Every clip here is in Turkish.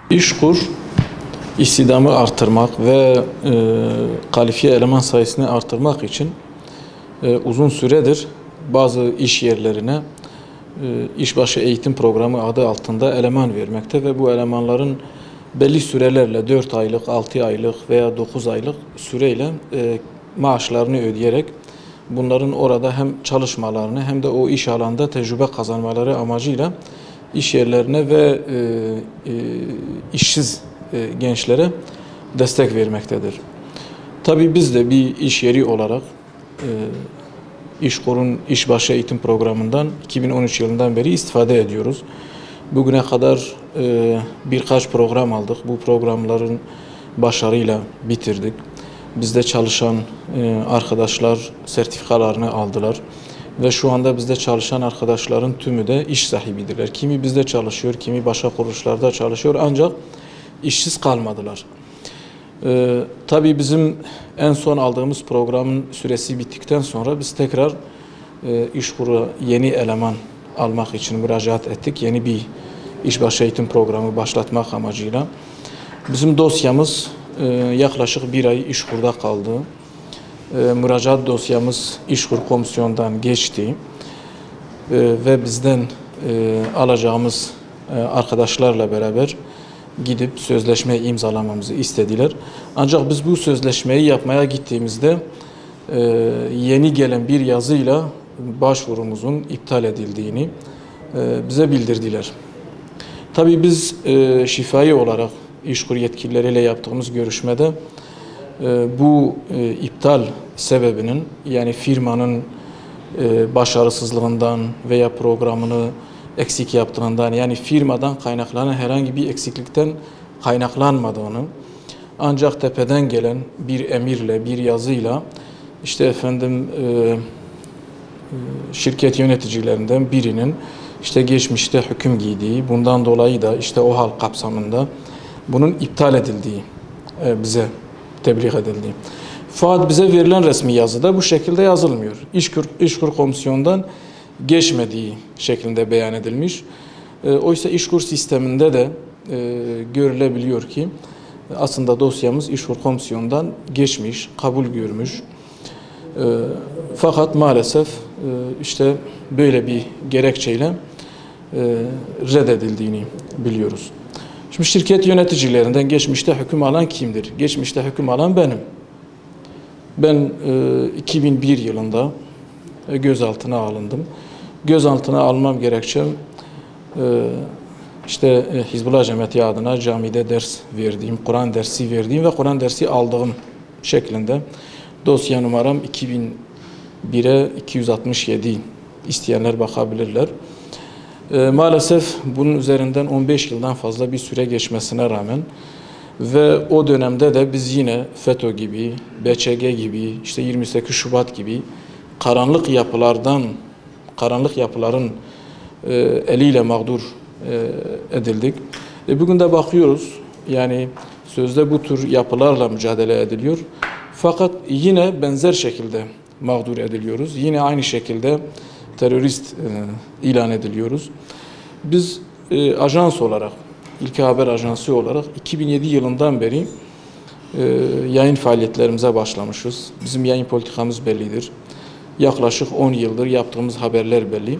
İşkur, istihdamı artırmak ve kalifiye eleman sayısını artırmak için uzun süredir bazı iş yerlerine işbaşı eğitim programı adı altında eleman vermekte ve bu elemanların belli sürelerle 4 aylık, 6 aylık veya 9 aylık süreyle maaşlarını ödeyerek bunların orada hem çalışmalarını hem de o iş alanda tecrübe kazanmaları amacıyla iş yerlerine ve işsiz gençlere destek vermektedir. Tabii biz de bir iş yeri olarak İşkur'un işbaşı eğitim programından 2013 yılından beri istifade ediyoruz. Bugüne kadar birkaç program aldık. Bu programların başarıyla bitirdik. Bizde çalışan arkadaşlar sertifikalarını aldılar. Ve şu anda bizde çalışan arkadaşların tümü de iş sahibidirler. Kimi bizde çalışıyor, kimi başka kuruluşlarda çalışıyor ancak işsiz kalmadılar. Tabii bizim en son aldığımız programın süresi bittikten sonra biz tekrar İşkur'a yeni eleman almak için müracaat ettik. Yeni bir işbaşı eğitim programı başlatmak amacıyla. Bizim dosyamız yaklaşık bir ay İşkur'da kaldı. Müracaat dosyamız İşkur komisyondan geçti ve bizden alacağımız arkadaşlarla beraber gidip sözleşme imzalamamızı istediler. Ancak biz bu sözleşmeyi yapmaya gittiğimizde yeni gelen bir yazıyla başvurumuzun iptal edildiğini bize bildirdiler. Tabii biz şifai olarak İşkur yetkilileriyle yaptığımız görüşmede bu iptal sebebinin yani firmanın başarısızlığından veya programını eksik yaptığından yani firmadan kaynaklanan herhangi bir eksiklikten kaynaklanmadığını ancak tepeden gelen bir emirle, bir yazıyla işte efendim şirket yöneticilerinden birinin işte geçmişte hüküm giydiği, bundan dolayı da işte o hal kapsamında bunun iptal edildiği bize tebliğ edildi. Fakat bize verilen resmi yazıda bu şekilde yazılmıyor. İşkur komisyondan geçmediği şeklinde beyan edilmiş. Oysa İşkur sisteminde de görülebiliyor ki aslında dosyamız İşkur komisyondan geçmiş, kabul görmüş. Fakat maalesef işte böyle bir gerekçeyle reddedildiğini biliyoruz. Şimdi şirket yöneticilerinden geçmişte hüküm alan kimdir? Geçmişte hüküm alan benim. Ben 2001 yılında gözaltına alındım. Gözaltına almam gerekçem işte Hizbullah Cemiyeti adına camide ders verdiğim, Kur'an dersi verdiğim ve Kur'an dersi aldığım şeklinde dosya numaram 2001'e 267 isteyenler bakabilirler. Maalesef bunun üzerinden 15 yıldan fazla bir süre geçmesine rağmen ve o dönemde de biz yine FETÖ gibi, BÇG gibi, işte 28 Şubat gibi karanlık yapıların eliyle mağdur edildik. Bugün de bakıyoruz yani sözde bu tür yapılarla mücadele ediliyor. Fakat yine benzer şekilde mağdur ediliyoruz. Yine aynı şekilde terörist ilan ediliyoruz. Biz ajans olarak, İlke Haber Ajansı olarak 2007 yılından beri yayın faaliyetlerimize başlamışız. Bizim yayın politikamız bellidir. Yaklaşık 10 yıldır yaptığımız haberler belli.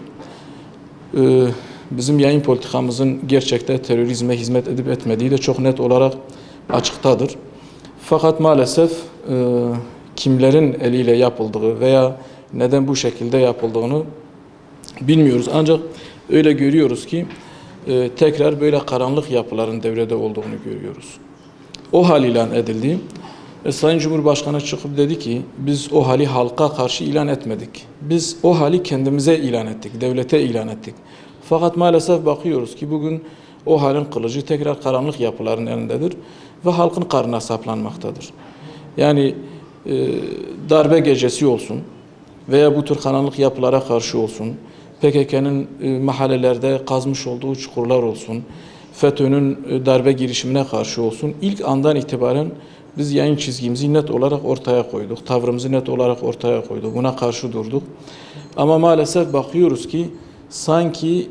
Bizim yayın politikamızın gerçekte terörizme hizmet edip etmediği de çok net olarak açıktadır. Fakat maalesef kimlerin eliyle yapıldığı veya neden bu şekilde yapıldığını bilmiyoruz. Ancak öyle görüyoruz ki tekrar böyle karanlık yapıların devrede olduğunu görüyoruz. O hal ilan edildi. Sayın Cumhurbaşkanı çıkıp dedi ki biz o hali halka karşı ilan etmedik. Biz o hali kendimize ilan ettik, devlete ilan ettik. Fakat maalesef bakıyoruz ki bugün o halin kılıcı tekrar karanlık yapıların elindedir ve halkın karnına saplanmaktadır. Yani darbe gecesi olsun veya bu tür karanlık yapılara karşı olsun, PKK'nın mahallelerde kazmış olduğu çukurlar olsun, FETÖ'nün darbe girişimine karşı olsun, ilk andan itibaren biz yayın çizgimizi net olarak ortaya koyduk, tavrımızı net olarak ortaya koyduk, buna karşı durduk. Ama maalesef bakıyoruz ki sanki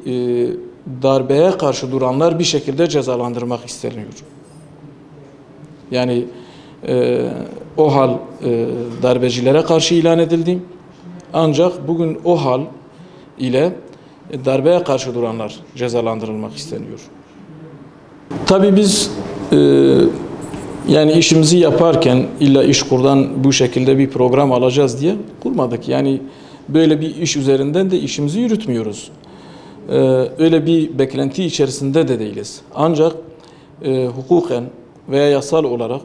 darbeye karşı duranlar bir şekilde cezalandırmak isteniyor. Yani o hal darbecilere karşı ilan edildi. Ancak bugün o hal ile darbeye karşı duranlar cezalandırılmak isteniyor. Tabii biz yani işimizi yaparken illa İşkur'dan bu şekilde bir program alacağız diye kurmadık. Yani böyle bir iş üzerinden de işimizi yürütmüyoruz. Öyle bir beklenti içerisinde de değiliz. Ancak hukuken veya yasal olarak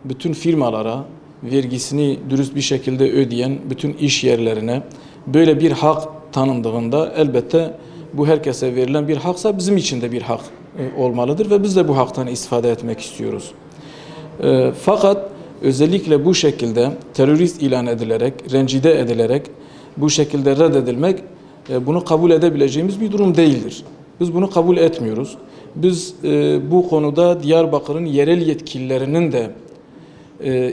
bütün firmalara vergisini dürüst bir şekilde ödeyen bütün iş yerlerine böyle bir hak tanındığında elbette bu herkese verilen bir haksa bizim için de bir hak olmalıdır ve biz de bu haktan istifade etmek istiyoruz. Fakat özellikle bu şekilde terörist ilan edilerek, rencide edilerek bu şekilde reddedilmek bunu kabul edebileceğimiz bir durum değildir. Biz bunu kabul etmiyoruz. Biz bu konuda Diyarbakır'ın yerel yetkililerinin de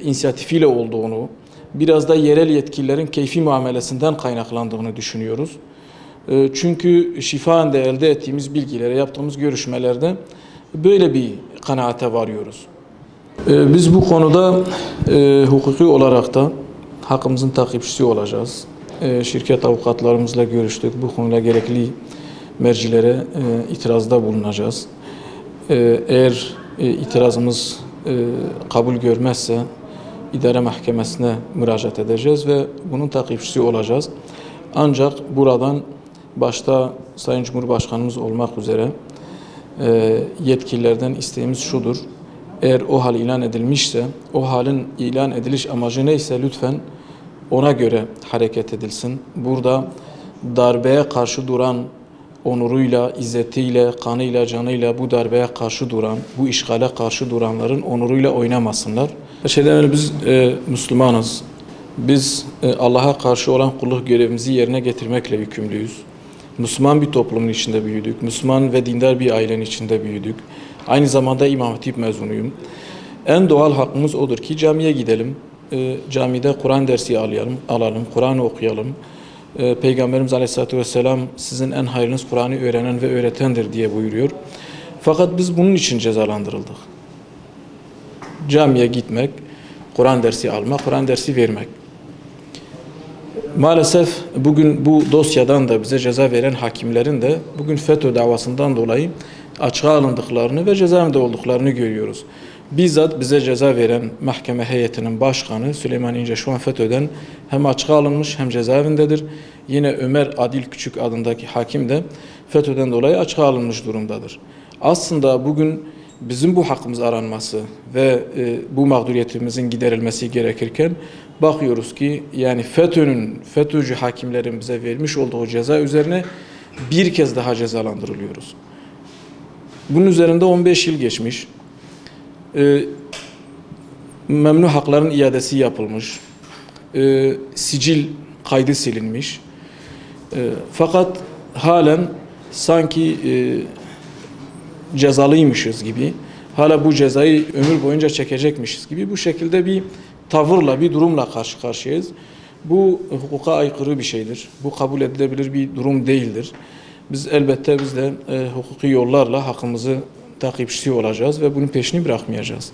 inisiyatifiyle olduğunu, biraz da yerel yetkililerin keyfi muamelesinden kaynaklandığını düşünüyoruz. Çünkü şifaen de elde ettiğimiz bilgilere, yaptığımız görüşmelerde böyle bir kanaate varıyoruz. Biz bu konuda hukuki olarak da hakkımızın takipçisi olacağız. Şirket avukatlarımızla görüştük. Bu konuyla gerekli mercilere itirazda bulunacağız. Eğer itirazımız kabul görmezse idare mahkemesine müracaat edeceğiz ve bunun takipçisi olacağız. Ancak buradan başta Sayın Cumhurbaşkanımız olmak üzere yetkililerden isteğimiz şudur. Eğer o hal ilan edilmişse, o halin ilan ediliş amacı neyse lütfen ona göre hareket edilsin. Burada darbeye karşı duran, onuruyla, izzetiyle, kanıyla, canıyla bu darbeye karşı duran, bu işgale karşı duranların onuruyla oynamasınlar. Biz Müslümanız. Biz Allah'a karşı olan kulluk görevimizi yerine getirmekle yükümlüyüz. Müslüman bir toplumun içinde büyüdük. Müslüman ve dindar bir ailenin içinde büyüdük. Aynı zamanda İmam Hatip mezunuyum. En doğal hakkımız odur ki camiye gidelim. Camide Kur'an dersi alalım, Kur'an okuyalım. Peygamberimiz Aleyhisselatü Vesselam sizin en hayırlınız Kur'an'ı öğrenen ve öğretendir diye buyuruyor. Fakat biz bunun için cezalandırıldık. Camiye gitmek, Kur'an dersi almak, Kur'an dersi vermek. Maalesef bugün bu dosyadan da bize ceza veren hakimlerin de bugün FETÖ davasından dolayı açığa alındıklarını ve cezaevinde olduklarını görüyoruz. Bizzat bize ceza veren mahkeme heyetinin başkanı Süleyman İnce şu an FETÖ'den hem açığa alınmış hem cezaevindedir. Yine Ömer Adil Küçük adındaki hakim de FETÖ'den dolayı açığa alınmış durumdadır. Aslında bugün bizim bu hakkımız aranması ve bu mağduriyetimizin giderilmesi gerekirken bakıyoruz ki yani FETÖ'cü hakimlerin bize vermiş olduğu ceza üzerine bir kez daha cezalandırılıyoruz. Bunun üzerinde 15 yıl geçmiş. Memnu hakların iadesi yapılmış. Sicil kaydı silinmiş. Fakat halen sanki cezalıymışız gibi, hala bu cezayı ömür boyunca çekecekmişiz gibi bu şekilde bir tavırla, bir durumla karşı karşıyayız. Bu hukuka aykırı bir şeydir. Bu kabul edilebilir bir durum değildir. Biz elbette de hukuki yollarla hakkımızı takipçisi olacağız ve bunun peşini bırakmayacağız.